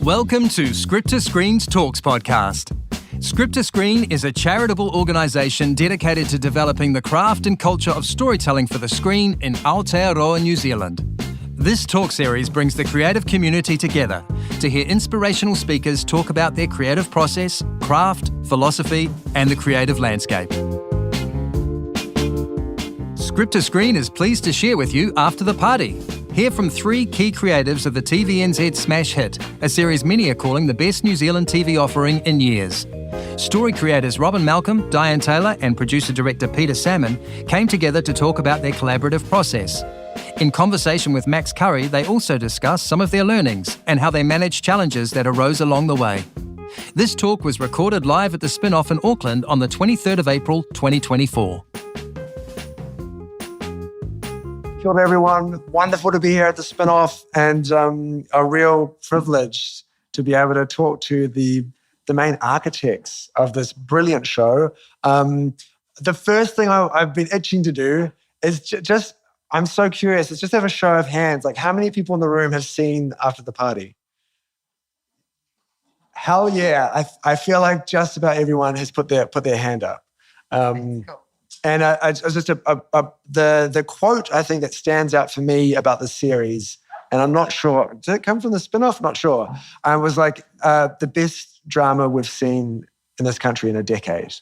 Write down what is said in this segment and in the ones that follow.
Welcome to Script to Screen's Talks podcast. Script to Screen is a charitable organisation dedicated to developing the craft and culture of storytelling for the screen in Aotearoa, New Zealand. This talk series brings the creative community together to hear inspirational speakers talk about their creative process, craft, philosophy, and the creative landscape. Script to Screen is pleased to share with you After the Party. Hear from three key creatives of the TVNZ smash hit, a series many are calling the best New Zealand TV offering in years. Story creators Robyn Malcolm, Dianne Taylor, and producer-director Peter Salmon came together to talk about their collaborative process. In conversation with Max Currie, they also discussed some of their learnings and how they managed challenges that arose along the way. This talk was recorded live at the Spin-Off in Auckland on the 23rd of April, 2024. Kia ora everyone, wonderful to be here at the Spin-Off and a real privilege to be able to talk to the main architects of this brilliant show. The first thing I've been itching to do is just, I'm so curious, let's just have a show of hands. Like, how many people in the room have seen After the Party? Hell yeah, I feel like just about everyone has put their hand up. Cool. And it's just the quote I think that stands out for me about the series, and I'm not sure, did it come from the Spin-Off? Not sure. I was like, the best drama we've seen in this country in a decade.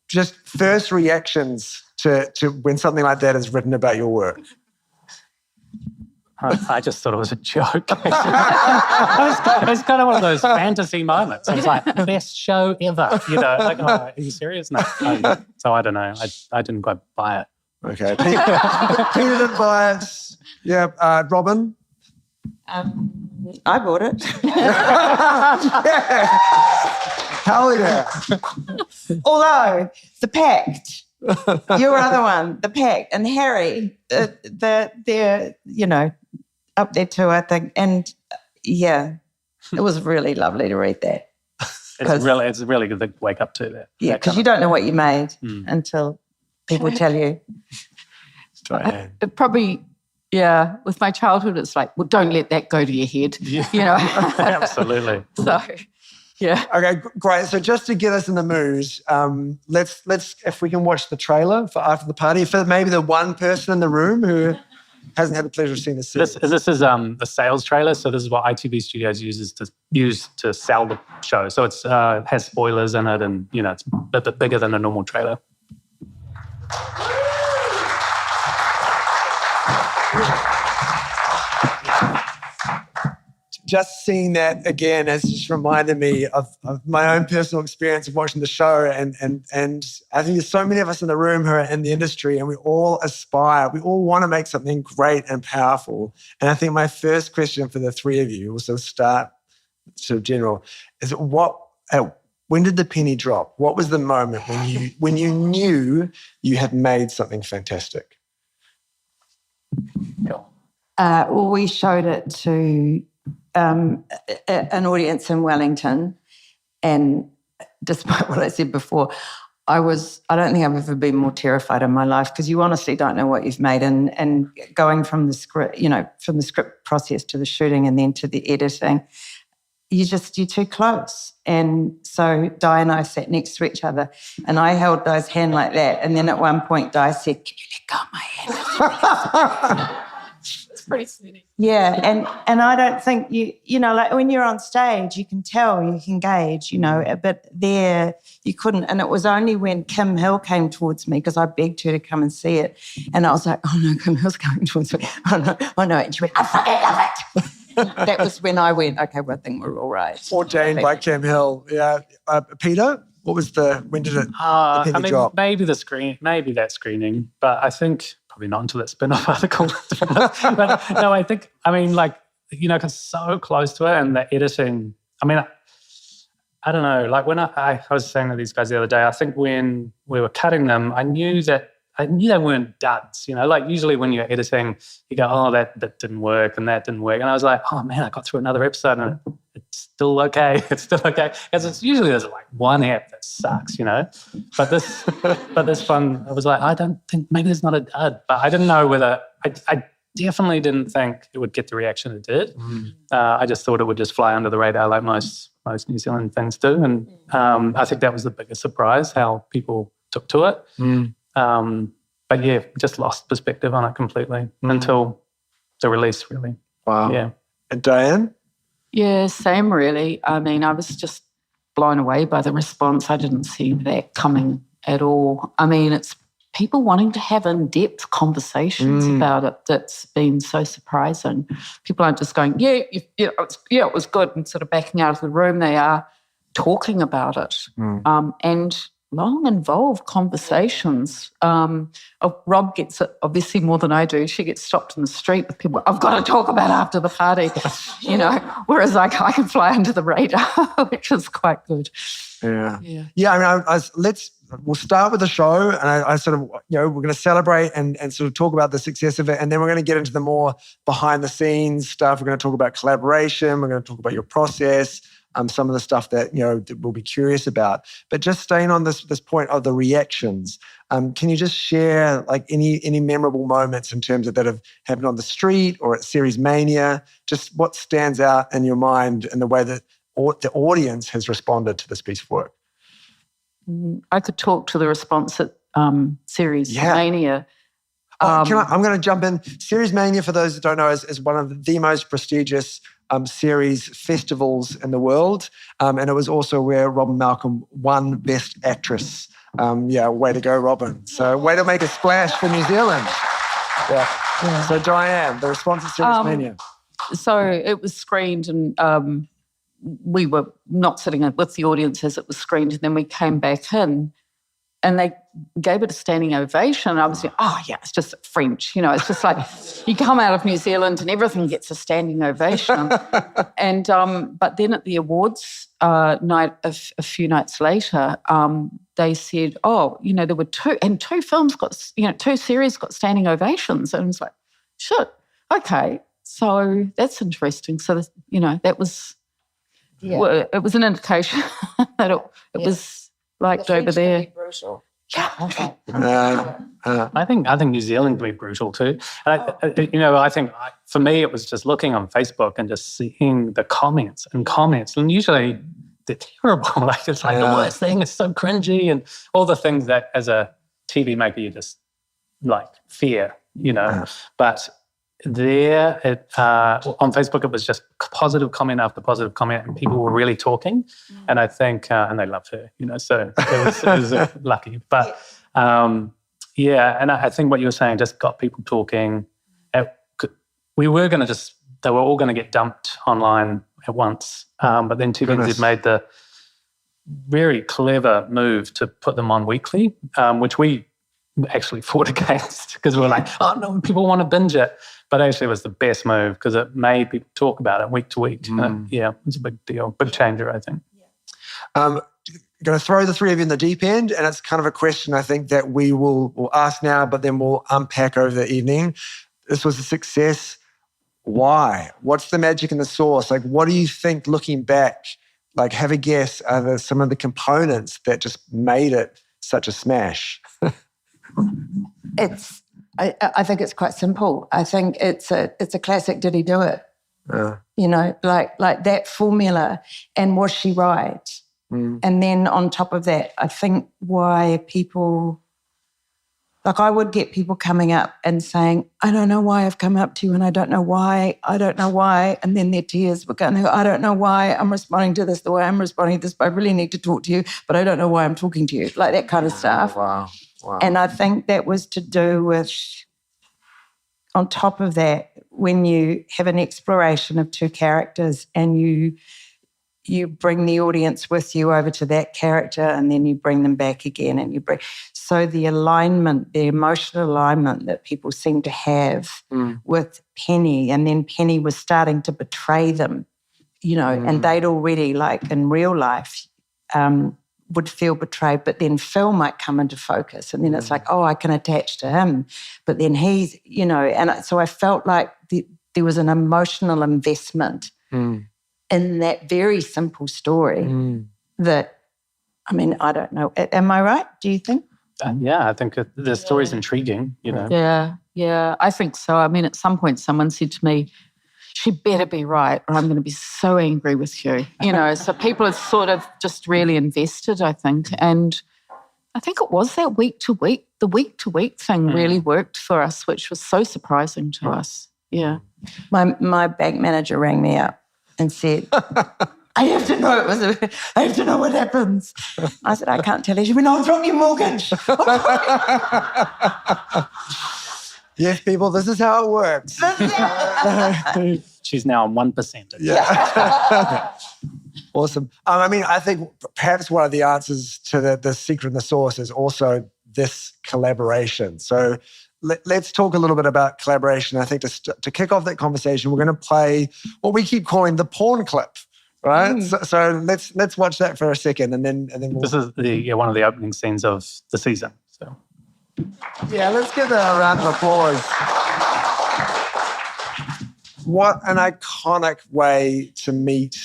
Just first reactions to when something like that is written about your work. I just thought it was a joke. It's kind of one of those fantasy moments. It's like, best show ever. You know, like, oh, are you serious? No. So I don't know. I didn't quite buy it. Okay. Peter didn't buy it. Yeah. Robyn? I bought it. Yeah. Hell yeah. Although, The Pact. Your other one, The Pact, and Harry, they're, you know, up there too, I think. And yeah, it was really lovely to read that. It's really good to wake up to that. Yeah, because you don't know what you made until people tell you. It probably, yeah, with my childhood, it's like, well, don't let that go to your head, you know. Absolutely. So, yeah. Okay, great. So just to get us in the mood, let's if we can watch the trailer for After the Party, for maybe the one person in the room who hasn't had the pleasure of seeing this series. This is the sales trailer. So this is what ITV Studios use to sell the show. So it's has spoilers in it, and you know it's a bit bigger than a normal trailer. Just seeing that again has just reminded me of my own personal experience of watching the show, and I think there's so many of us in the room who are in the industry, and we all aspire, we all want to make something great and powerful. And I think my first question for the three of you, also start sort of general, is when did the penny drop? What was the moment when you knew you had made something fantastic? Well, we showed it to an audience in Wellington, and despite what I said before, I don't think I've ever been more terrified in my life, because you honestly don't know what you've made, and going from the script, you know, from the script process to the shooting and then to the editing, you're too close. And so Di and I sat next to each other, and I held Di's hand like that, and then at one point Di said, "Can you let go of my hand?" It's pretty sweet. Yeah, and I don't think you know, like when you're on stage, you can tell, you can gauge, you know, but there you couldn't. And it was only when Kim Hill came towards me, because I begged her to come and see it, and I was like, "Oh no, Kim Hill's coming towards me. Oh no," and she went, "I fucking love it." That was when I went, okay, well, I think we're all right. Ordained by Kim Hill. Yeah. Peter, when did it the penny drop? Maybe that screening, but I think probably not until that Spin-Off article. But no, I mean, like, you know, because so close to it, and the editing. I mean, I don't know. Like when I was saying to these guys the other day, I think when we were cutting them, I knew they weren't duds. You know, like usually when you're editing, you go, "Oh, that didn't work, and that didn't work," and I was like, "Oh man, I got through another episode, and it's still okay. It's still okay." Because it's usually there's like one app that sucks, you know. But this one, I was like, I don't think, maybe there's not a dud, but I didn't know whether I definitely didn't think it would get the reaction it did. I just thought it would just fly under the radar like most New Zealand things do. And I think that was the biggest surprise, how people took to it. But yeah, just lost perspective on it completely until the release, really. Wow. Yeah. And Dianne? Yeah, same really. I mean, I was just blown away by the response. I didn't see that coming at all. I mean, it's people wanting to have in-depth conversations about it that's been so surprising. People aren't just going, it was good, and sort of backing out of the room. They are talking about it. And long, involved conversations. Rob gets it obviously more than I do. She gets stopped in the street with people, I've got to talk about after the party, whereas I can fly under the radar, which is quite good. Yeah. I mean, we'll start with the show, and I sort of, we're going to celebrate and sort of talk about the success of it, and then we're going to get into the more behind the scenes stuff. We're going to talk about collaboration. We're going to talk about your process, some of the stuff that, we'll be curious about. But just staying on this point of the reactions, can you just share like any memorable moments in terms of that have happened on the street or at Series Mania? Just what stands out in your mind and the way that the audience has responded to this piece of work? I could talk to the response at Series Mania. I'm going to jump in. Series Mania, for those that don't know, is one of the most prestigious series festivals in the world. And it was also where Robyn Malcolm won Best Actress. Way to go, Robyn. So way to make a splash for New Zealand. Yeah. So Dianne, the response to Series Mania. So it was screened, and we were not sitting with the audience as it was screened, and then we came back in and they gave it a standing ovation. I was like, it's just French. It's just like you come out of New Zealand and everything gets a standing ovation. And but then at the awards night, a few nights later, they said, there were two films got, two series got standing ovations. And I was like, shit, okay. So that's interesting. So, that was... Yeah. Well, it was an indication that it was liked over there. Brutal. Yeah. I think New Zealand can be brutal too. And I think for me it was just looking on Facebook and just seeing the comments, and usually they're terrible. Like it's like the worst thing. It's so cringy, and all the things that as a TV maker you just like fear, But there, on Facebook, it was just positive comment after positive comment, and people were really talking. And I think, and they loved her, so it was lucky. But and I think what you were saying just got people talking. They were all going to get dumped online at once. But then TVNZ had made the very clever move to put them on weekly, which we actually fought against because we were like, oh no, people want to binge it. But actually it was the best move because it made people talk about it week to week. It's a big deal, big changer, I think. I'm going to throw the three of you in the deep end, and it's kind of a question I think that we'll ask now, but then we'll unpack over the evening. This was a success. Why? What's the magic in the sauce? Like, what do you think looking back? Like, have a guess. Are there some of the components that just made it such a smash? I think it's quite simple. I think it's a classic. Did he do it? Like that formula. And was she right? And then on top of that, I think why people, like I would get people coming up and saying, I don't know why I've come up to you, and I don't know why. And then their tears were going, I don't know why I'm responding to this the way I'm responding to this, but I really need to talk to you, but I don't know why I'm talking to you. Like that kind of stuff. Wow. And I think that was to do with, on top of that, when you have an exploration of two characters and you bring the audience with you over to that character, and then you bring them back again, and so the alignment, the emotional alignment that people seem to have with Penny, and then Penny was starting to betray them, and they'd already, like in real life, would feel betrayed, but then Phil might come into focus, and then it's like, I can attach to him, but then he's, and so I felt like there was an emotional investment in that very simple story that, I mean, I don't know. Am I right? Do you think? I think the story's intriguing, Yeah. Yeah, I think so. I mean, at some point someone said to me, she better be right or I'm going to be so angry with you. So people are sort of just really invested, I think. And I think it was that the week-to-week thing really worked for us, which was so surprising to us. Yeah. My bank manager rang me up and said, I have to know what happens. I said, I can't tell you. She went, I'll drop your mortgage. Yes, people, this is how it works. She's now on 1%. Yeah. Awesome. I think perhaps one of the answers to the secret and the source is also this collaboration. So let's talk a little bit about collaboration. I think to kick off that conversation, we're going to play what we keep calling the porn clip, right? So let's watch that for a second, and then we'll... This is one of the opening scenes of the season. So yeah, let's give that a round of applause. What an iconic way to meet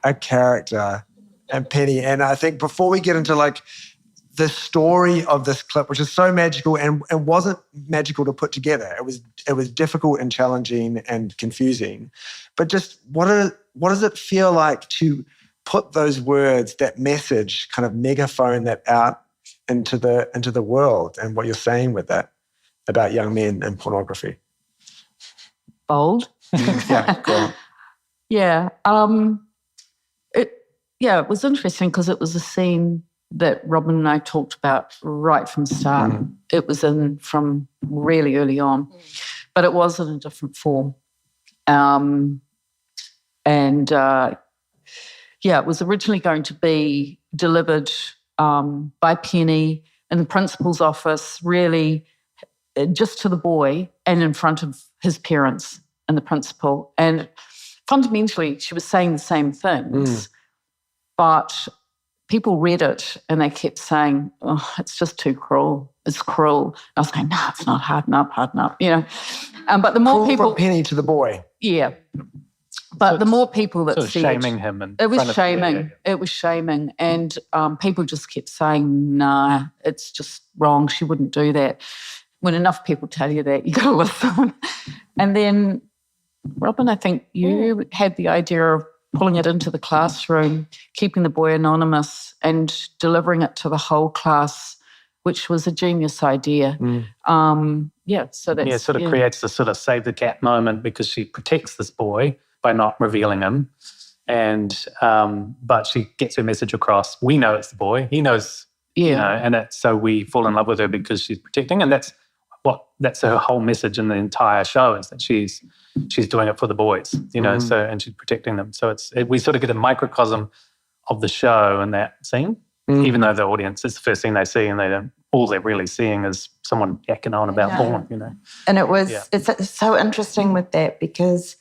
a character and Penny. And I think before we get into the story of this clip, which is so magical and wasn't magical to put together. It was difficult and challenging and confusing. But just what does it feel like to put those words, that message, kind of megaphone that out into the world, and what you're saying with that about young men and pornography? Bold. Yeah, go on. Yeah. It was interesting because it was a scene that Robyn and I talked about right from the start. It was in from really early on, but it was in a different form. It was originally going to be delivered by Penny in the principal's office, really just to the boy and in front of his parents and the principal. And fundamentally, she was saying the same things, but people read it and they kept saying, oh, it's just too cruel. It's cruel. And I was going, no, it's not hard enough. But the more Cruel people... from Penny to the boy. Yeah. But the more people that said... shaming him. It was shaming. It was shaming. And people just kept saying, nah, it's just wrong. She wouldn't do that. When enough people tell you that, you got to listen. And then, Robyn, I think you had the idea of pulling it into the classroom, keeping the boy anonymous and delivering it to the whole class, which was a genius idea. So that's... it sort of creates the sort of save the cat moment because she protects this boy by not revealing him. And but she gets her message across. We know it's the boy. He knows, so we fall in love with her because she's protecting. And that's her whole message in the entire show, is that she's doing it for the boys, and she's protecting them. So we sort of get a microcosm of the show in that scene, even though the audience, it's the first thing they see and all they're really seeing is someone yakking on about porn, And it's so interesting with that because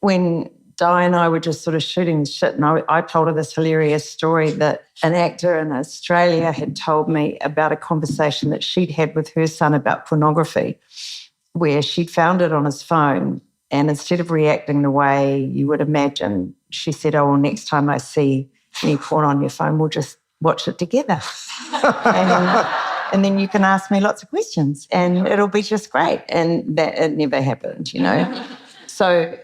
when Di and I were just sort of shooting shit, and I told her this hilarious story that an actor in Australia had told me about a conversation that she'd had with her son about pornography, where she'd found it on his phone, and instead of reacting the way you would imagine, she said, oh, well, next time I see any porn on your phone, we'll just watch it together. And then you can ask me lots of questions and it'll be just great. And that it never happened, So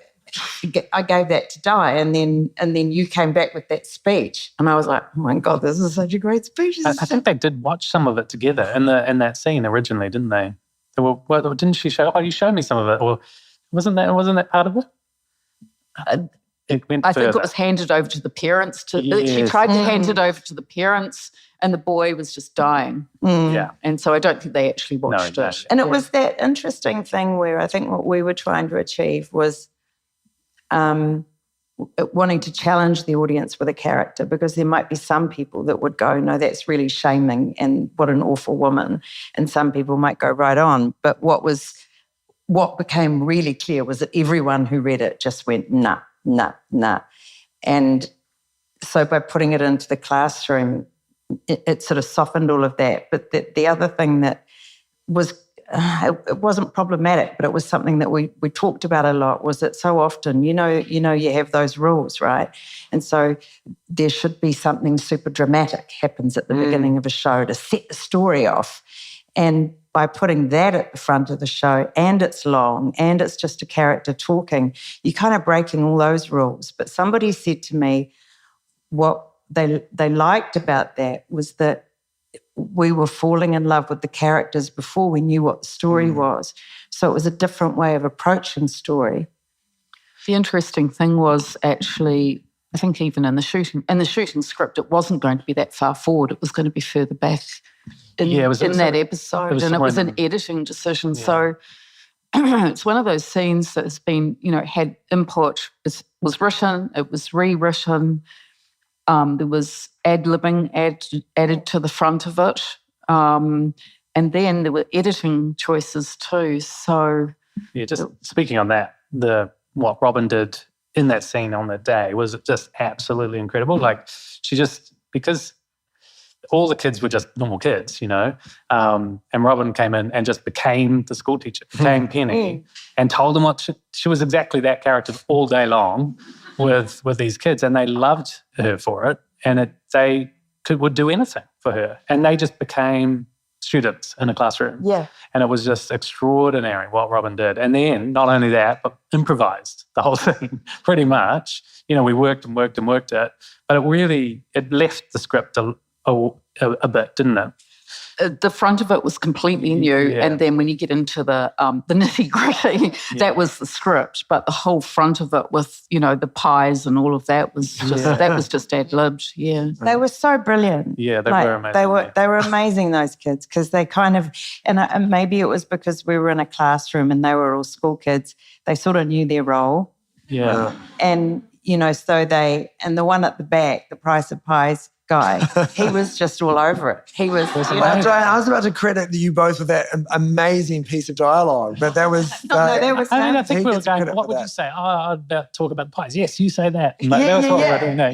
I gave that to Di, and then you came back with that speech, and I was like, "Oh my God, this is such a great speech!" I think they did watch some of it together in that scene originally, didn't they? Didn't she show? Oh, you showed me some of it, or wasn't that part of it? I think it was handed over to the parents. She tried to hand it over to the parents, and the boy was just dying. Yeah, and so I don't think they actually watched it. And it was that interesting thing where I think what we were trying to achieve was wanting to challenge the audience with a character, because there might be some people that would go, no, that's really shaming and what an awful woman. And some people might go right on. But what became really clear was that everyone who read it just went, nah. And so by putting it into the classroom, it sort of softened all of that. But the other thing that was, it wasn't problematic, but it was something that we talked about a lot, was that so often, you have those rules, right? And so there should be something super dramatic happens at the beginning of a show to set the story off. And by putting that at the front of the show, and it's long and it's just a character talking, you're kind of breaking all those rules. But somebody said to me what they liked about that was that we were falling in love with the characters before we knew what the story was. So it was a different way of approaching story. The interesting thing was actually, I think even in the shooting script, it wasn't going to be that far forward. It was going to be further back in that episode, and it was an editing decision. Yeah. So it's one of those scenes that has been, had input. It was written, it was rewritten. There was ad-libbing added to the front of it. And then there were editing choices too. So yeah, just speaking on that, what Robyn did in that scene on that day was just absolutely incredible. Like because all the kids were just normal kids, and Robyn came in and just became the school teacher, became Penny, and told them what she was exactly that character all day long with these kids, and they loved her for it, and they would do anything for her, and they just became students in a classroom. Yeah. And it was just extraordinary what Robyn did. And then not only that, but improvised the whole thing pretty much. We worked and worked and worked it, but it left the script a bit, didn't it? The front of it was completely new, and then when you get into the nitty-gritty, that was the script. But the whole front of it with, the pies and all of that was just ad-libbed. Yeah, they were so brilliant. Yeah, they were amazing. They were amazing, those kids, because they kind of, and maybe it was because we were in a classroom and they were all school kids. They sort of knew their role. Yeah, and so and the one at the back, the Price of Pies guy, he was just all over it. He was. I was about to credit you both with that amazing piece of dialogue, but that was. I think we were going. What would you say? I'd talk about the pies. Yes, you say that. That was what we were doing there.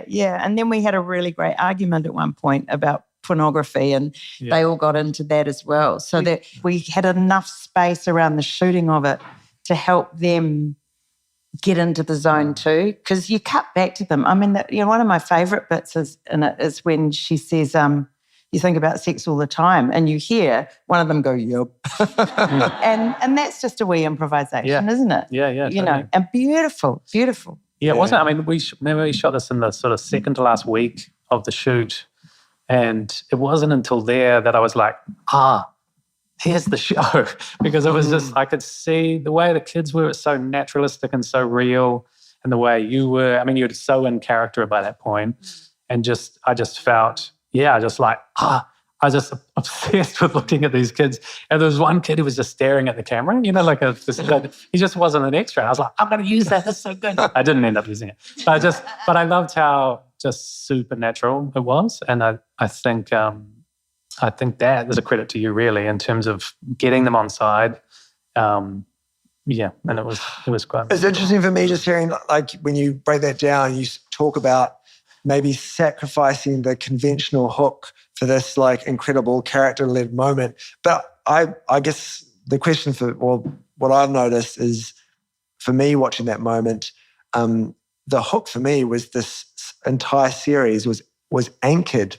Yeah. And then we had a really great argument at one point about pornography, and they all got into that as well. So that we had enough space around the shooting of it to help them get into the zone too, because you cut back to them. I mean, one of my favourite bits is when she says, "You think about sex all the time," and you hear one of them go, "Yep," and that's just a wee improvisation, isn't it? Yeah. Totally. And beautiful. Yeah, it wasn't. I mean, remember we shot this in the sort of second to last week of the shoot, and it wasn't until there that I was like, here's the show, because it was just, I could see the way the kids were so naturalistic and so real, and the way you were, I mean, you were so in character by that point, and I just felt, I was just obsessed with looking at these kids, and there was one kid who was just staring at the camera, he just wasn't an extra. I was like, I'm going to use that, that's so good. I didn't end up using it, but I loved how just supernatural it was, and I think that is a credit to you, really, in terms of getting them on side. And it was quite. It's interesting for me just hearing, like, when you break that down, you talk about maybe sacrificing the conventional hook for this, like, incredible character-led moment. But I guess the question what I've noticed is, for me watching that moment, the hook for me was this entire series was anchored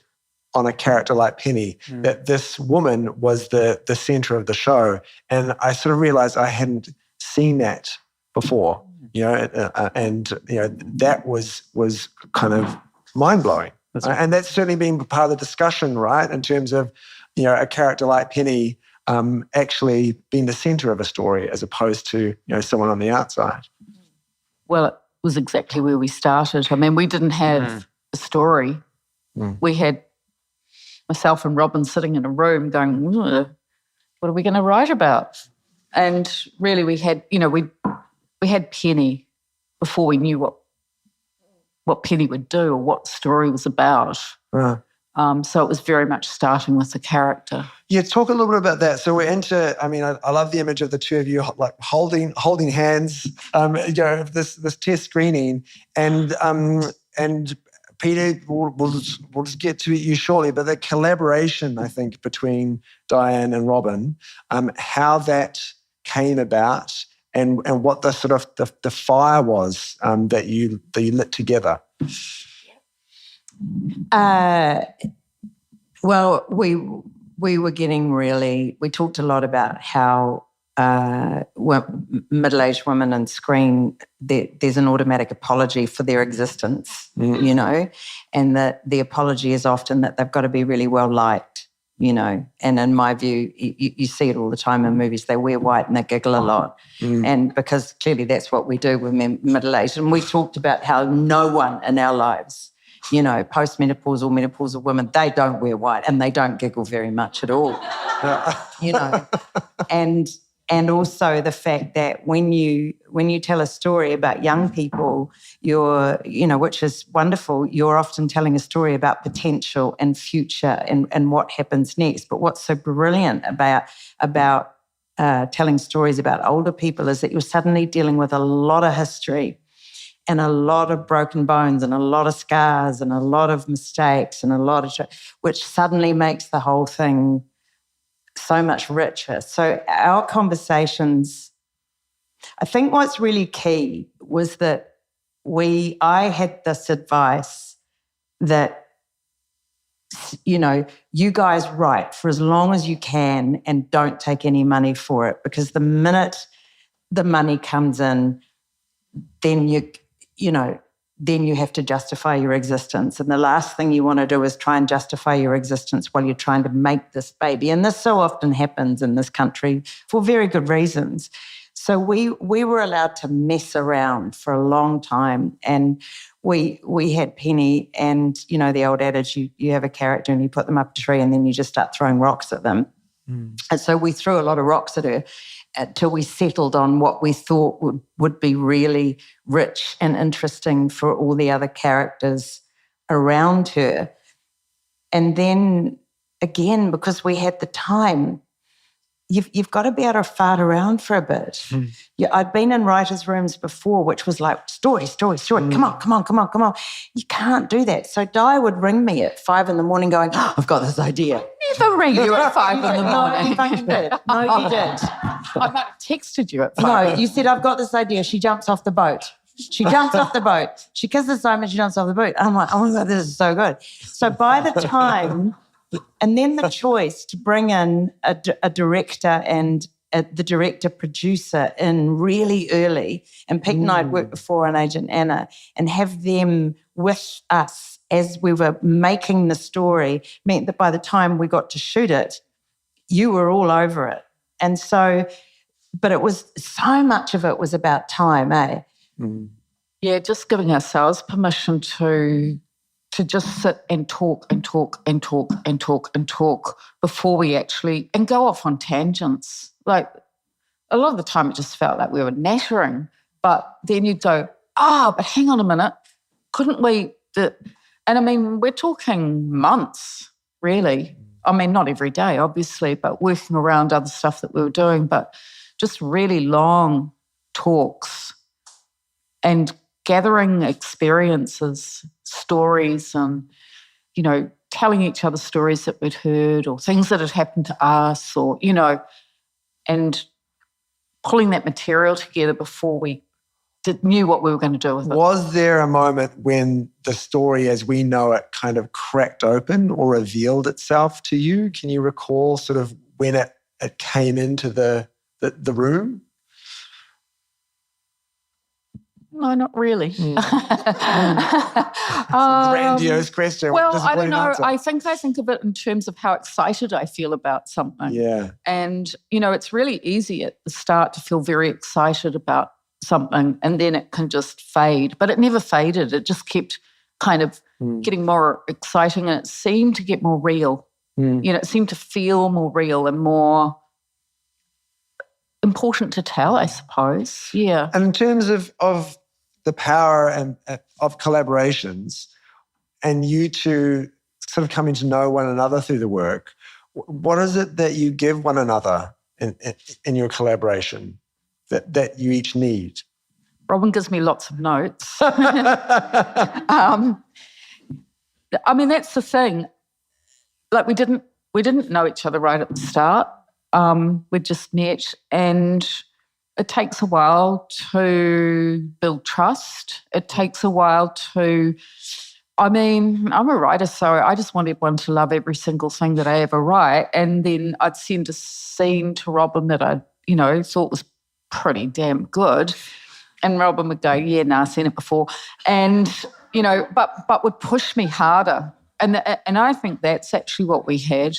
on a character like Penny, that this woman was the center of the show. And I sort of realized I hadn't seen that before, that was kind of mind-blowing. And that's certainly been part of the discussion, right, in terms of, a character like Penny actually being the center of a story as opposed to, someone on the outside. Well, it was exactly where we started. I mean, we didn't have a story. We had myself and Robyn sitting in a room going, what are we going to write about? And really we had, we had Penny before we knew what Penny would do or what the story was about. So it was very much starting with the character. Yeah, talk a little bit about that. So we're into, I love the image of the two of you like holding hands, this test screening, and Peter, we'll just get to you shortly, but the collaboration, I think, between Dianne and Robyn, how that came about, and what the sort of the fire was that you lit together. Well, we we were getting we talked a lot about how middle-aged women on screen, there's an automatic apology for their existence, you know, and that the apology is often that they've got to be really well liked, you know. And in my view, you see it all the time in movies. They wear white and they giggle a lot. And because clearly that's what we do when we're middle-aged. And we talked about how no one in our lives, you know, postmenopausal, menopausal women, they don't wear white and they don't giggle very much at all, you know. And also the fact that when you tell a story about young people, which is wonderful, you're often telling a story about potential and future and what happens next. But what's so brilliant about telling stories about older people is that you're suddenly dealing with a lot of history and a lot of broken bones and a lot of scars and a lot of mistakes and a lot of which suddenly makes the whole thing so much richer. So our conversations, I think what's really key was that I had this advice that, you know, you guys write for as long as you can and don't take any money for it, because the minute the money comes in, then then you have to justify your existence. And the last thing you want to do is try and justify your existence while you're trying to make this baby. And this so often happens in this country for very good reasons. So we were allowed to mess around for a long time. And we had Penny, and, you know, the old adage, you have a character and you put them up a tree and then you just start throwing rocks at them. And so we threw a lot of rocks at her until we settled on what we thought would be really rich and interesting for all the other characters around her. And then, again, because we had the time, you've got to be able to fart around for a bit. I'd been in writers' rooms before, which was like, story. Come on. You can't do that. So Di would ring me at 5 a.m. going, I've got this idea. Never ring you at 5 a.m. No, you did. I might have texted you at 5. No, you said, I've got this idea. She jumps off the boat. She kisses Simon, she jumps off the boat. I'm like, oh my God, this is so good. So by the time, and then the choice to bring in a director and the director-producer in really early, and Pete and I had worked before on Agent Anna, and have them with us as we were making the story, meant that by the time we got to shoot it, you were all over it. And so, but it was, so much of it was about time, eh? Yeah, just giving ourselves permission to just sit and talk before we actually, and go off on tangents. Like, a lot of the time it just felt like we were nattering, but then you'd go, but hang on a minute, couldn't we? And I mean, we're talking months, really. I mean, not every day, obviously, but working around other stuff that we were doing, but just really long talks and gathering experiences, stories, and, you know, telling each other stories that we'd heard or things that had happened to us, or, you know, and pulling that material together before we knew what we were going to do with it. Was there a moment when the story as we know it kind of cracked open or revealed itself to you? Can you recall sort of when it came into the room? No, not really. Grandiose question. Well, I don't know. Answer. I think of it in terms of how excited I feel about something. Yeah. And, you know, it's really easy at the start to feel very excited about something, and then it can just fade. But it never faded. It just kept kind of getting more exciting, and it seemed to get more real. You know, it seemed to feel more real and more important to tell, I suppose. Yeah. And in terms of the power and of collaborations, and you two sort of coming to know one another through the work, what is it that you give one another in your collaboration that you each need? Robyn gives me lots of notes. I mean, that's the thing. Like, we didn't know each other right at the start. We just met, and it takes a while to build trust. It takes a while to I mean, I'm a writer, so I just want everyone to love every single thing that I ever write. And then I'd send a scene to Robyn that I, thought was pretty damn good. And Robyn would go, yeah, no, I've seen it before. And, but would push me harder. And I think that's actually what we had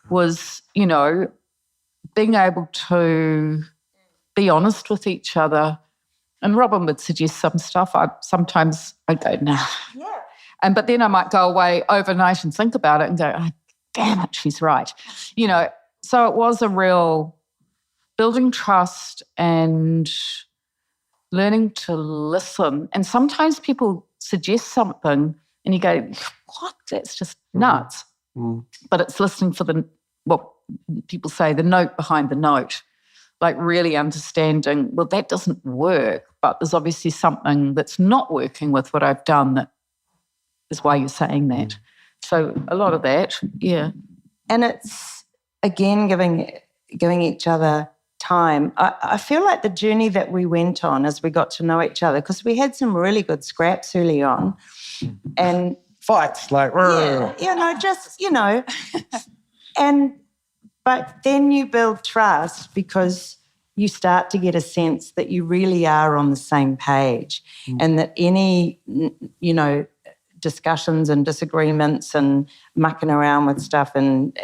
was, being able to be honest with each other. And Robyn would suggest some stuff. Sometimes I'd go, nah. Yeah. But then I might go away overnight and think about it and go, oh, damn it, she's right. So it was a real building trust and learning to listen. And sometimes people suggest something and you go, what? That's just nuts. Mm. But it's listening for what people say, the note behind the note, like really understanding, well, that doesn't work, but there's obviously something that's not working with what I've done that is why you're saying that. So a lot of that, yeah. And it's, again, giving each other time. I feel like the journey that we went on as we got to know each other, because we had some really good scraps early on. And fights, like, but then you build trust because you start to get a sense that you really are on the same page, and that any, discussions and disagreements and mucking around with stuff and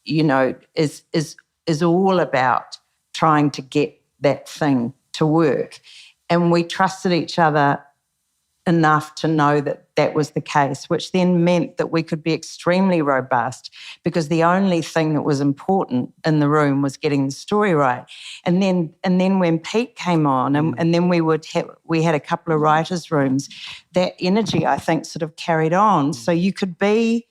is all about trying to get that thing to work. And we trusted each other enough to know that that was the case, which then meant that we could be extremely robust because the only thing that was important in the room was getting the story right. And then when Pete came on and then we had a couple of writers' rooms, that energy, I think, sort of carried on. So you could be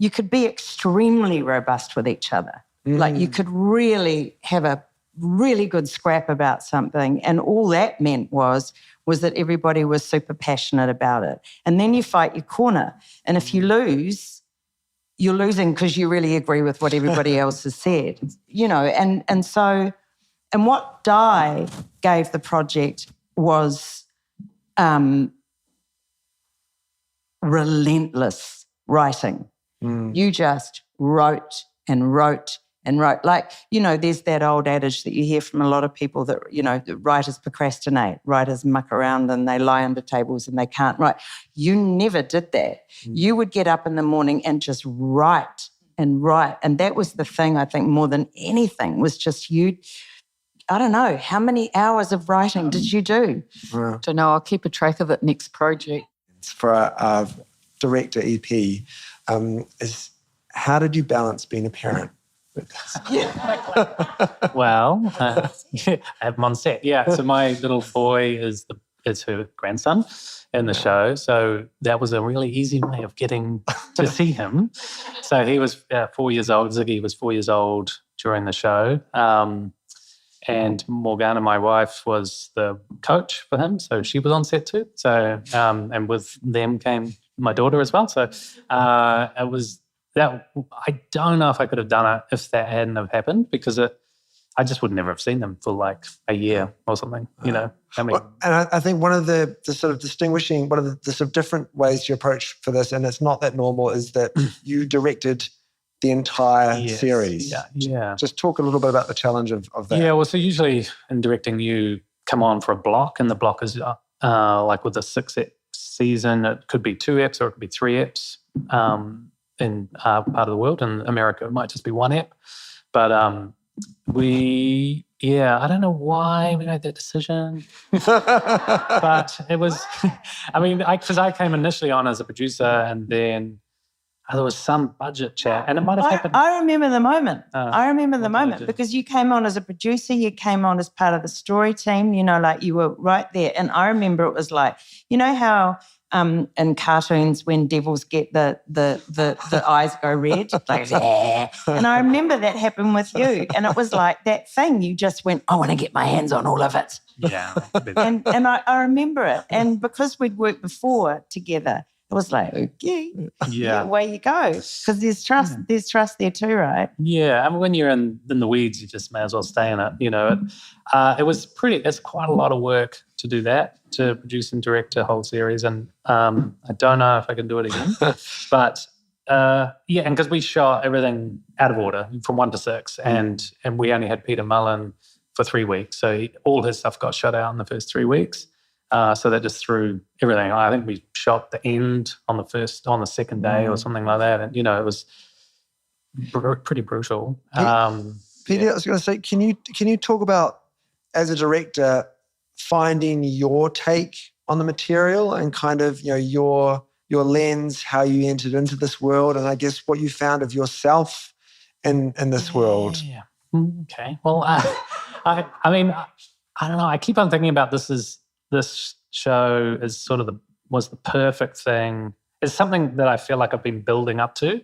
extremely robust with each other. Like you could really have a really good scrap about something, and all that meant was that everybody was super passionate about it. And then you fight your corner, and if you lose, you're losing because you really agree with what everybody else has said, and so what Di gave the project was relentless writing. You just wrote and wrote and wrote. Like, there's that old adage that you hear from a lot of people that, that writers procrastinate, writers muck around and they lie under tables and they can't write. You never did that. You would get up in the morning and just write and write. And that was the thing, I think, more than anything, was just I don't know, how many hours of writing did you do? Don't know, I'll keep a track of it next project. For our director EP, is how did you balance being a parent? Well, I have him on set. Yeah, so my little boy is her grandson in the show, so that was a really easy way of getting to see him. So he was 4 years old. Ziggy was 4 years old during the show, and Morgana, my wife, was the coach for him, so she was on set too. So and with them came my daughter as well. So it was. That I don't know if I could have done it if that hadn't have happened, because I just would never have seen them for like a year or something, I mean, and I think one of the sort of distinguishing, one of the sort of different ways you approach for this, and it's not that normal, is that you directed the entire series. Yeah. Just talk a little bit about the challenge of that. Yeah, well, so usually in directing you come on for a block, and the block is like with a 6-ep season, it could be 2 eps or it could be 3 eps. In our part of the world. In America, it might just be 1 ep. But I don't know why we made that decision. But it was, because I came initially on as a producer, and then there was some budget chat, and it might have happened. I remember the moment. Because you came on as a producer, you came on as part of the story team, like you were right there. And I remember it was like, how in cartoons when devils get the eyes go red, like, and I remember that happened with you, and it was like that thing. You just went, I want to get my hands on all of it. Yeah, and I remember it, and because we'd worked before together, it was like, okay, Yeah. away you go. Because there's trust there too, right? Yeah, I mean, when you're in the weeds, you just may as well stay in it. It's quite a lot of work to do that, to produce and direct a whole series. And I don't know if I can do it again. But and because we shot everything out of order from 1 to 6, and we only had Peter Mullen for 3 weeks. So all his stuff got shot out in the first 3 weeks. So that just threw everything. I think we shot the end on the second day or something like that. And, it was pretty brutal. Peter, I was going to say, can you talk about, as a director, finding your take on the material and kind of, your lens, how you entered into this world, and I guess what you found of yourself in this world? Yeah. Okay. Well, I mean, I don't know. I keep on thinking about this show is sort of was the perfect thing. It's something that I feel like I've been building up to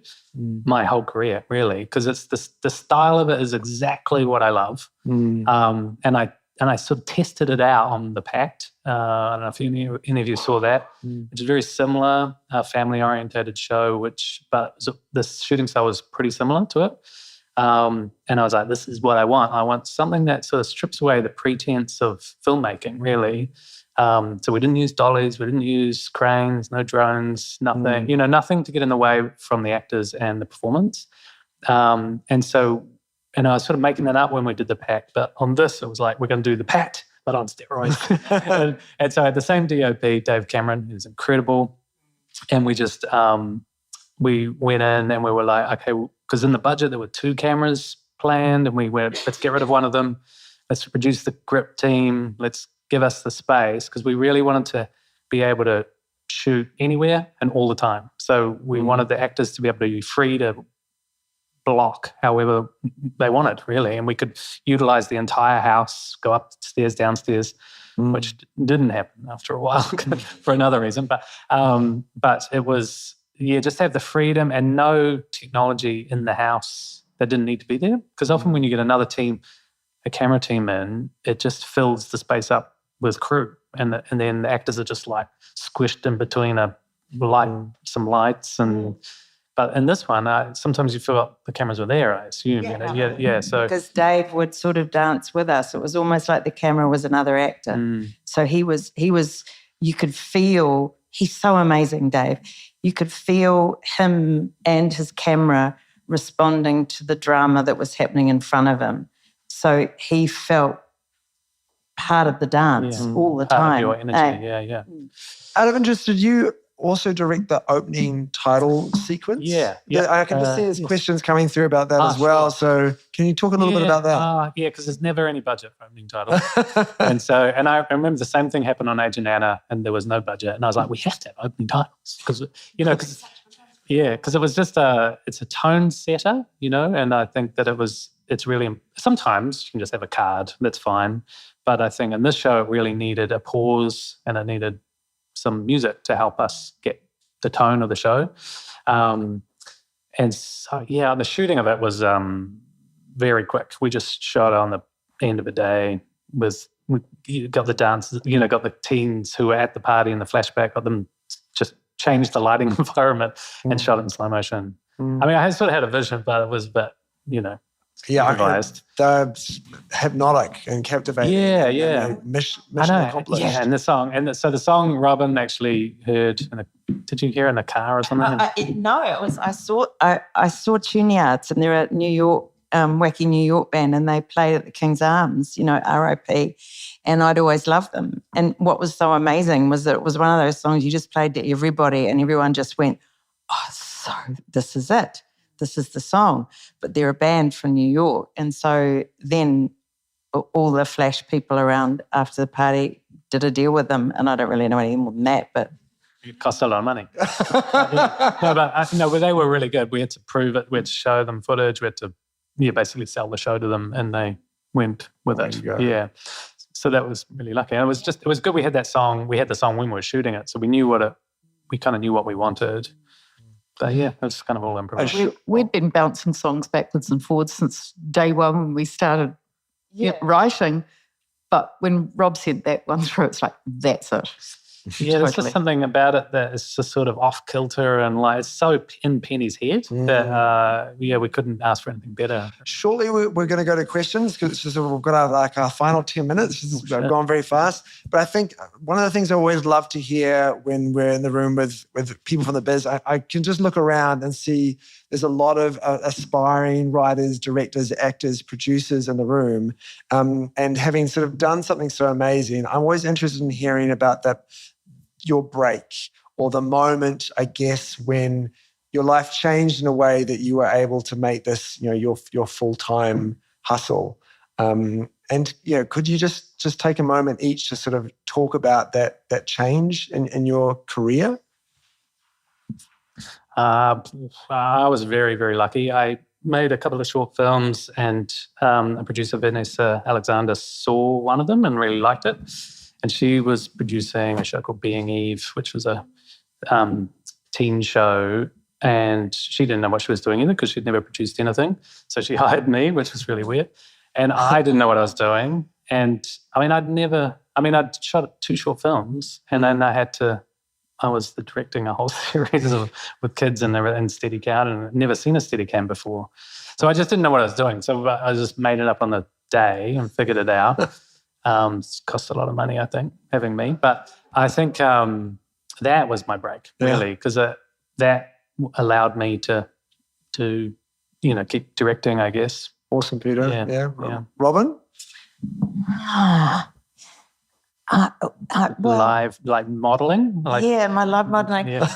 my whole career, really, because it's the style of it is exactly what I love. And I sort of tested it out on The Pact. I don't know if any of you saw that. It's a very similar family-orientated show, but the shooting style was pretty similar to it. And I was like, this is what I want. I want something that sort of strips away the pretense of filmmaking, really. So we didn't use dollies, we didn't use cranes, no drones, nothing, nothing to get in the way from the actors and the performance. And I was sort of making that up when we did The Pact, but on this, it was like, we're going to do The Pact, but on steroids. and so I had the same DOP, Dave Cameron, who's incredible. And we just, we went in and we were like, okay, because in the budget, there were 2 cameras planned, and we went, let's get rid of one of them. Let's reduce the grip team. Let's give us the space, because we really wanted to be able to shoot anywhere and all the time. So we wanted the actors to be able to be free to block however they wanted, really. And we could utilize the entire house, go upstairs, downstairs, which didn't happen after a while for another reason. But it was, just have the freedom and no technology in the house that didn't need to be there. Because often when you get another team, a camera team in, it just fills the space up with crew, and then the actors are just like squished in between some lights, but in this one, sometimes you feel like the cameras were there, I assume. So because Dave would sort of dance with us, it was almost like the camera was another actor. So he was. You could feel, he's so amazing, Dave. You could feel him and his camera responding to the drama that was happening in front of him. So he felt part of the dance all the time. Part of your energy, Out of interest, did you also direct the opening title sequence? Yeah. I can just see there's questions coming through about that as well. Sure. So can you talk a little bit about that? Because there's never any budget for opening title. and I remember the same thing happened on Agent Anna, and there was no budget. And I was like, we have to have opening titles. Because, it was just it's a tone setter, and I think that it's really, sometimes you can just have a card, that's fine. But I think in this show, it really needed a pause, and it needed some music to help us get the tone of the show. And so, the shooting of it was very quick. We just shot on the end of a day we got the dancers, got the teens who were at the party in the flashback, got them just changed the lighting environment and shot it in slow motion. I mean, I sort of had a vision, but it was a bit, improvised. They're hypnotic and captivating. Mission accomplished. Yeah, and the song, so the song Robyn actually heard. Did you hear in the car or something? No, it was. I saw Tune Yards, and they're a New York, wacky New York band, and they played at the King's Arms. RIP, and I'd always loved them. And what was so amazing was that it was one of those songs you just played to everybody, and everyone just went, "Oh, so this is it. This is the song." But they're a band from New York. And so then all the Flash people around after the party did a deal with them. And I don't really know any more than that, but it cost a lot of money. But they were really good. We had to prove it. We had to show them footage. We had to basically sell the show to them, and they went with it. Yeah. So that was really lucky. And it was good we had that song. We had the song when we were shooting it. So we knew we kind of knew what we wanted. But it was kind of all improvised. We'd been bouncing songs backwards and forwards since day one when we started writing. But when Rob said that one through, it's like, that's it. Yeah, there's Totally. just something about it that is just sort of off kilter and like it's so in Penny's head that we couldn't ask for anything better. Shortly, we're going to go to questions because it's just we've got our final 10 minutes. It's gone very fast. But I think one of the things I always love to hear when we're in the room with people from the biz, I can just look around and see there's a lot of aspiring writers, directors, actors, producers in the room. And having sort of done something so amazing, I'm always interested in hearing about your break or the moment, I guess, when your life changed in a way that you were able to make this, your full-time hustle. And could you just take a moment each to sort of talk about that change in your career? I was very, very lucky. I made a couple of short films and a producer, Vanessa Alexander, saw one of them and really liked it. And she was producing a show called Being Eve, which was a teen show. And she didn't know what she was doing either because she'd never produced anything. So she hired me, which was really weird. And I didn't know what I was doing. And I'd shot 2 short films and then I was directing a whole series with kids and Steadicam, and I'd never seen a Steadicam before. So I just didn't know what I was doing. So I just made it up on the day and figured it out. It cost a lot of money, I think, having me. But I think that was my break, really, because that allowed me to keep directing, I guess. Awesome, Peter. Yeah. Robyn? Live, like modelling? My live modelling. Yeah.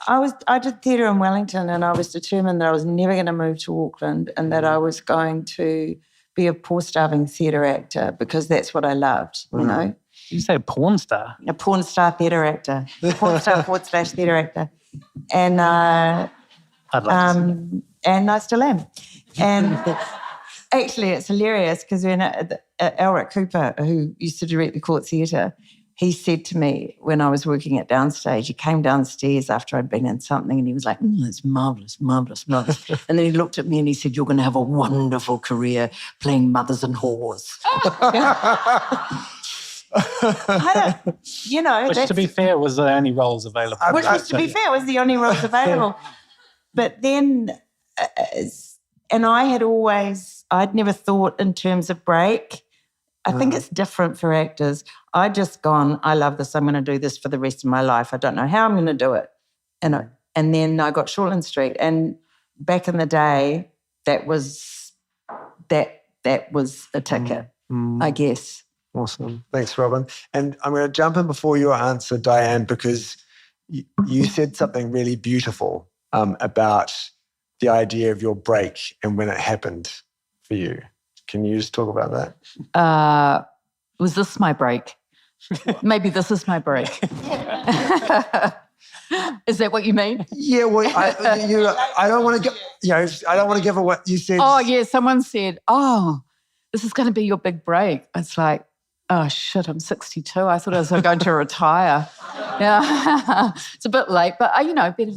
I did theatre in Wellington, and I was determined that I was never going to move to Auckland and that I was going to be a poor-starving theatre actor because that's what I loved, you know. You say porn star? A porn star theatre actor. Porn star / theatre actor. And I'd like to see that. and I still am. And actually, it's hilarious because when Elric Cooper, who used to direct the Court Theatre, he said to me when I was working at Downstage, he came downstairs after I'd been in something and he was like, it's marvellous, marvellous, marvellous. And then he looked at me and he said, you're going to have a wonderful career playing mothers and whores. Which, to be fair, was the only roles available. Which was, to be fair, was the only roles available. But then, and I'd never thought in terms of break. I think it's different for actors. I'd just gone, I love this, I'm going to do this for the rest of my life. I don't know how I'm going to do it. And then I got Shortland Street. And back in the day, that was a ticket, I guess. Awesome. Thanks, Robyn. And I'm going to jump in before you answer, Dianne, because you said something really beautiful about the idea of your break and when it happened for you. Can you just talk about that? Was this my break? Maybe this is my break. Is that what you mean? Yeah, well, I don't want to I don't want to give away what you said. Oh, yeah, someone said, this is going to be your big break. It's like, oh, shit, I'm 62. I thought I was going to retire. Yeah, it's a bit late, but, better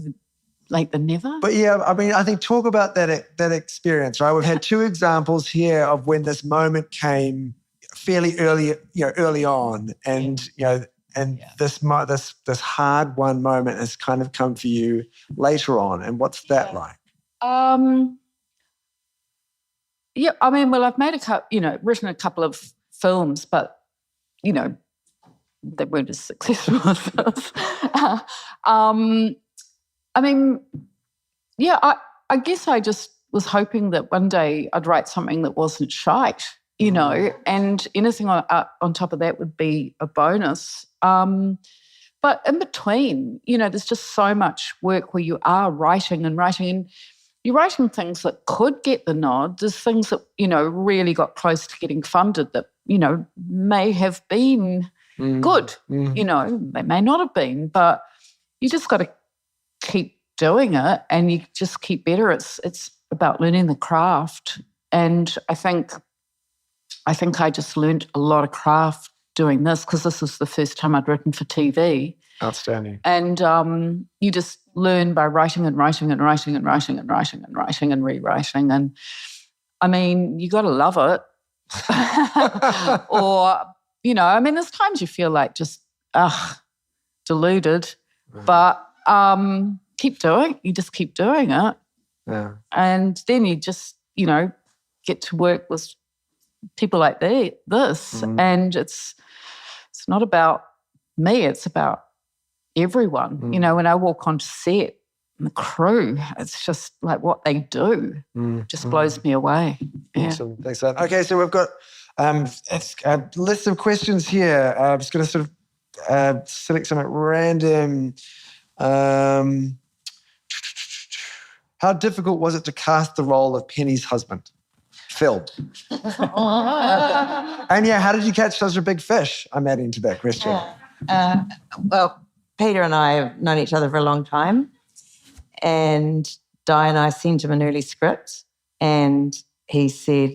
late than never. But yeah, I think talk about that experience, right? We've had 2 examples here of when this moment came fairly early on, and this hard won moment has kind of come for you later on. And what's that like? Yeah, I've made written a couple of films, but they weren't as successful as this. I guess I just was hoping that one day I'd write something that wasn't shite, and anything on top of that would be a bonus. But in between, there's just so much work where you are writing and you're writing things that could get the nod. There's things that, really got close to getting funded that, may have been good. They may not have been, but you just got to keep doing it and you just keep better. It's about learning the craft. And I think I just learned a lot of craft doing this because this was the first time I'd written for TV. Outstanding. And you just learn by writing and writing and writing and writing and writing and writing and rewriting. And you got to love it. Or, there's times you feel like just deluded. But keep doing. You just keep doing it. Yeah. And then you just, get to work with people like this. And it's not about me, it's about everyone. When I walk onto set, and the crew, it's just like what they do just blows me away. Yeah. Awesome. Thanks for that. Okay, so we've got a list of questions here. I'm just going to sort of select something random. How difficult was it to cast the role of Penny's husband, Phil? And how did you catch such a big fish? I'm adding to that question. Well, Peter and I have known each other for a long time, and Di and I sent him an early script, and he said,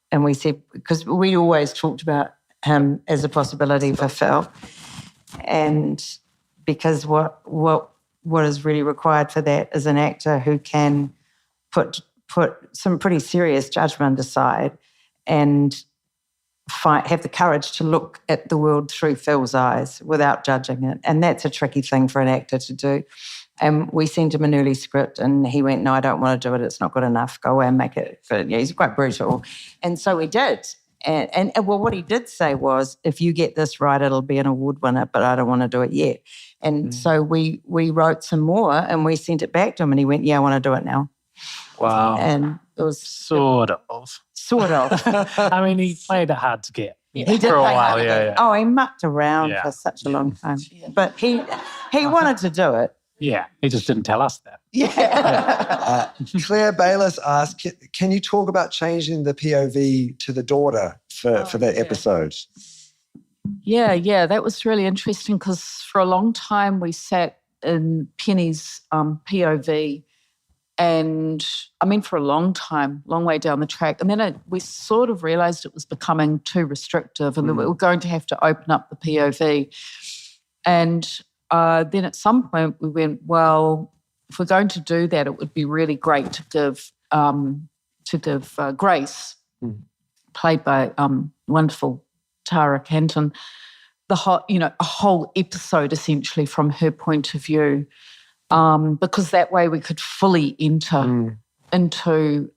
and we said, because we always talked about him as a possibility for Phil, and because what is really required for that is an actor who can put some pretty serious judgment aside and have the courage to look at the world through Phil's eyes without judging it. And that's a tricky thing for an actor to do. And we sent him an early script and he went, no, I don't want to do it. It's not good enough. Go away and make it good. Yeah, he's quite brutal. And so we did. And well, what he did say was, if you get this right, it'll be an award winner, but I don't want to do it yet. And so we wrote some more and we sent it back to him and he went, yeah, I want to do it now. Wow. And it was... Sort of. I mean, he played it hard to get. He did for a play while, hard. yeah. Oh, he mucked around for such a long time. But he wanted to do it. Yeah, he just didn't tell us that. Yeah. Claire Bayliss asked, can you talk about changing the POV to the daughter for that episode? Yeah, that was really interesting because for a long time we sat in Penny's POV and, I mean, for a long time, long way down the track. And then we sort of realised it was becoming too restrictive and that we were going to have to open up the POV. And then at some point we went, well, if we're going to do that, it would be really great to give Grace, played by wonderful Tara Canton, a whole episode essentially from her point of view, because that way we could fully enter into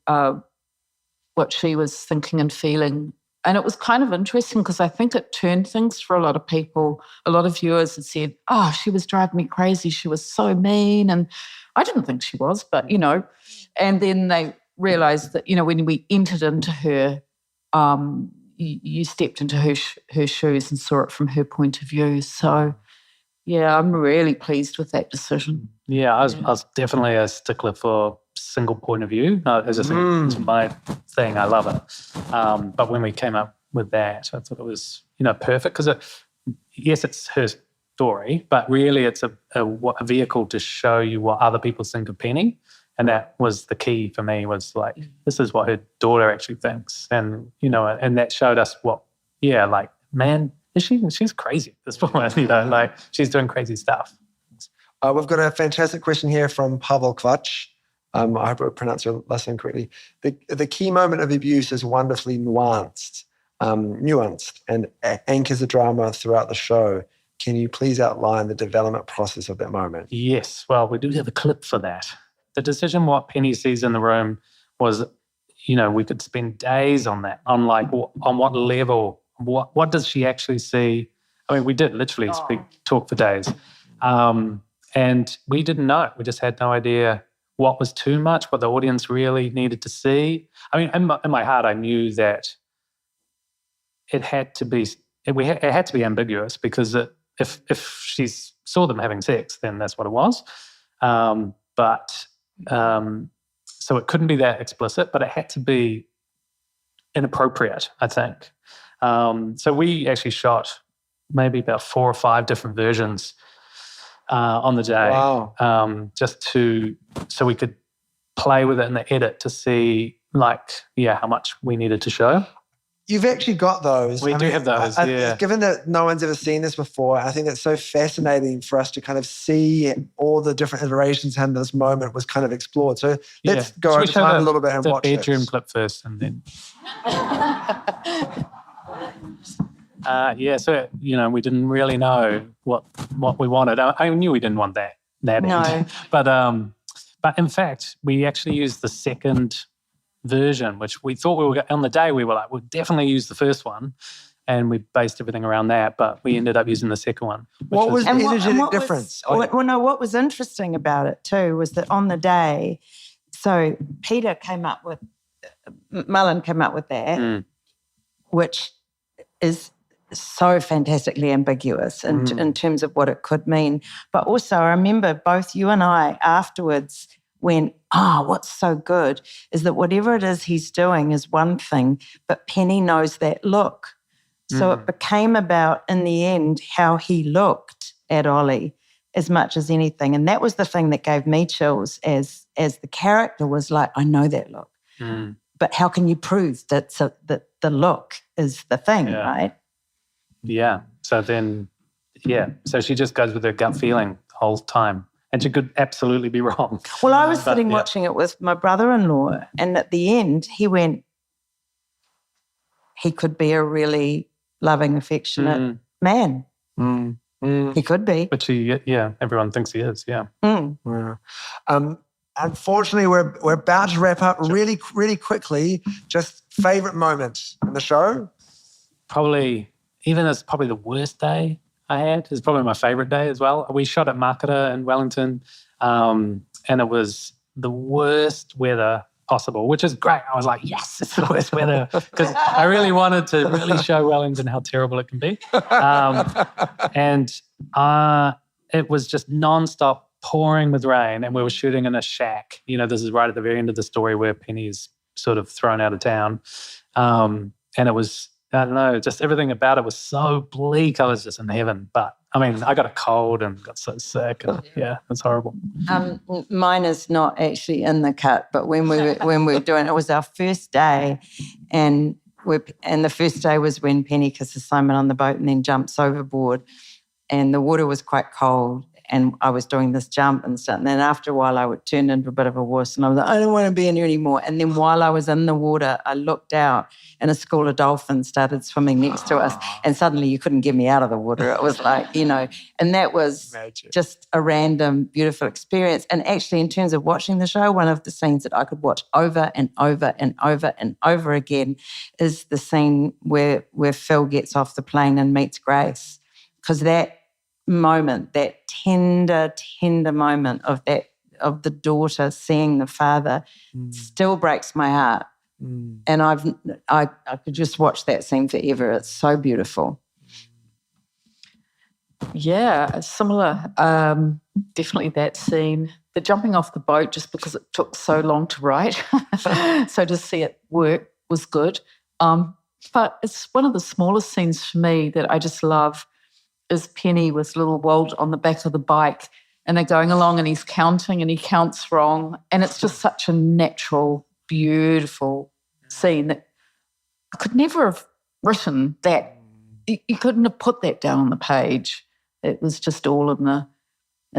what she was thinking and feeling. And it was kind of interesting because I think it turned things for a lot of people. A lot of viewers had said, oh, she was driving me crazy. She was so mean. And I didn't think she was, but, and then they realised that, when we entered into her, you stepped into her shoes and saw it from her point of view. So, yeah, I'm really pleased with that decision. Yeah, I was definitely a stickler for single point of view. As I think it's my thing. I love it. But when we came up with that, I thought it was, perfect because, yes, it's her story, but really it's a vehicle to show you what other people think of Penny. And that was the key for me, was like, this is what her daughter actually thinks. And, and that showed us man, she's crazy at this point, she's doing crazy stuff. We've got a fantastic question here from Pavel Kvach. I hope I pronounced your last name correctly. The key moment of abuse is wonderfully nuanced and anchors the drama throughout the show. Can you please outline the development process of that moment? Yes. Well, we do have a clip for that. The decision what Penny sees in the room was, we could spend days on that, on what level, what does she actually see? I mean, we did literally talk for days. And we didn't know. We just had no idea what was too much, what the audience really needed to see. I mean, in my heart, I knew that it had to be ambiguous because if she saw them having sex, then that's what it was. So it couldn't be that explicit, but it had to be inappropriate, I think. So we actually shot maybe about 4 or 5 different versions on the day. Wow. So we could play with it in the edit to see how much we needed to show. You've actually got those. We do have those, yeah. Given that no one's ever seen this before, I think it's so fascinating for us to kind of see all the different iterations how this moment was kind of explored. So let's go over time a little bit and watch the bedroom this. clip first and then... So, we didn't really know what we wanted. I knew we didn't want that No. end. But in fact, we actually used the second version, which we thought on the day we were like, we'll definitely use the first one. And we based everything around that, but we ended up using the second one. What was the And energetic difference? What was interesting about it too was that on the day, so Peter Mullen came up with that, which is so fantastically ambiguous in terms of what it could mean. But also I remember both you and I afterwards went, what's so good is that whatever it is he's doing is one thing, but Penny knows that look. So it became about, in the end, how he looked at Ollie as much as anything. And that was the thing that gave me chills as the character was like, I know that look. But how can you prove that the look is the thing, right? Yeah. So then, so she just goes with her gut feeling the whole time. And she could absolutely be wrong. Well, I was sitting watching it with my brother-in-law, and at the end, he went, he could be a really loving, affectionate man. He could be. But everyone thinks he is, yeah. Yeah. Unfortunately, we're about to wrap up really, really quickly. Just favourite moments in the show? Probably the worst day I had is probably my favourite day as well. We shot at Marketer in Wellington, and it was the worst weather possible, which is great. I was like, yes, it's the worst weather, because I really wanted to really show Wellington how terrible it can be. And it was just nonstop pouring with rain, and we were shooting in a shack. This is right at the very end of the story where Penny's sort of thrown out of town. And it was, I don't know, just everything about it was so bleak. I was just in heaven. But I mean, I got a cold and got so sick. And it's horrible. Mine is not actually in the cut, but when we were doing it, was our first day, and the first day was when Penny kisses Simon on the boat and then jumps overboard, and the water was quite cold. And I was doing this jump and stuff. And then after a while, I would turn into a bit of a wuss. And I was like, I don't want to be in here anymore. And then while I was in the water, I looked out and a school of dolphins started swimming next to us. And suddenly you couldn't get me out of the water. It was like, and that was just a random, beautiful experience. And actually, in terms of watching the show, one of the scenes that I could watch over and over and over and over again is the scene where Phil gets off the plane and meets Grace. Because that moment, that tender moment of the daughter seeing the father still breaks my heart. And I could just watch that scene forever. It's so beautiful. Yeah, similar. Definitely that scene. The jumping off the boat, just because it took so long to write. So to see it work was good. But it's one of the smallest scenes for me that I just love, is Penny with little Walt on the back of the bike, and they're going along and he's counting and he counts wrong. And it's just such a natural, beautiful scene that I could never have written that. You couldn't have put that down on the page. It was just all in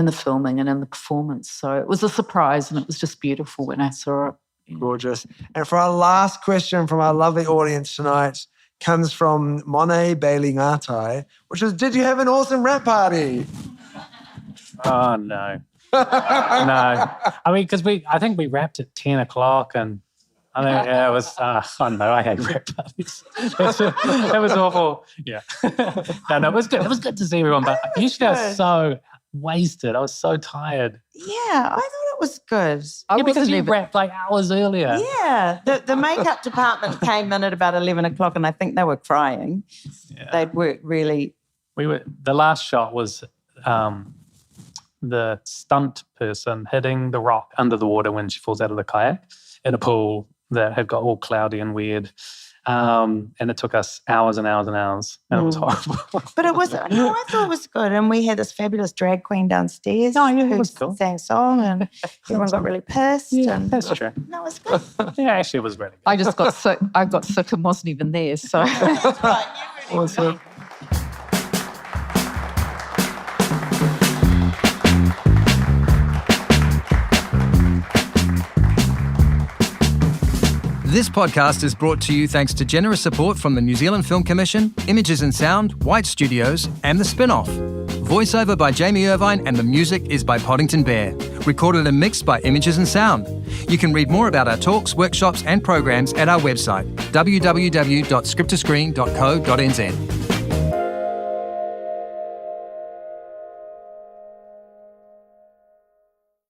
the filming and in the performance. So it was a surprise, and it was just beautiful when I saw it. Gorgeous. And for our last question from our lovely audience tonight, comes from Monet Bailey Ngatai, which is, did you have an awesome rap party? Oh, no. No. I mean, because I think we wrapped at 10 o'clock, and I think it was, oh no, I hate rap parties. It was awful. Yeah. No, it was good. It was good to see everyone, but usually I was so wasted. I was so tired. Yeah, I thought it was good. Because you wrapped like hours earlier. Yeah. The makeup department came in at about 11 o'clock, and I think they were crying. Yeah. They'd worked really. The last shot was the stunt person hitting the rock under the water when she falls out of the kayak in a pool that had got all cloudy and weird. And it took us hours and hours and hours, and it was horrible. But I thought it was good. And we had this fabulous drag queen downstairs who sang a song, and everyone got really pissed. Yeah, and that's true. No, it was good. Yeah, actually, it was really good. I just got sick. I got sick and wasn't even there. So Awesome. This podcast is brought to you thanks to generous support from the New Zealand Film Commission, Images and Sound, White Studios, and The Spin-Off. Voiceover by Jamie Irvine and the music is by Poddington Bear. Recorded and mixed by Images and Sound. You can read more about our talks, workshops and programs at our website, www.scriptoscreen.co.nz.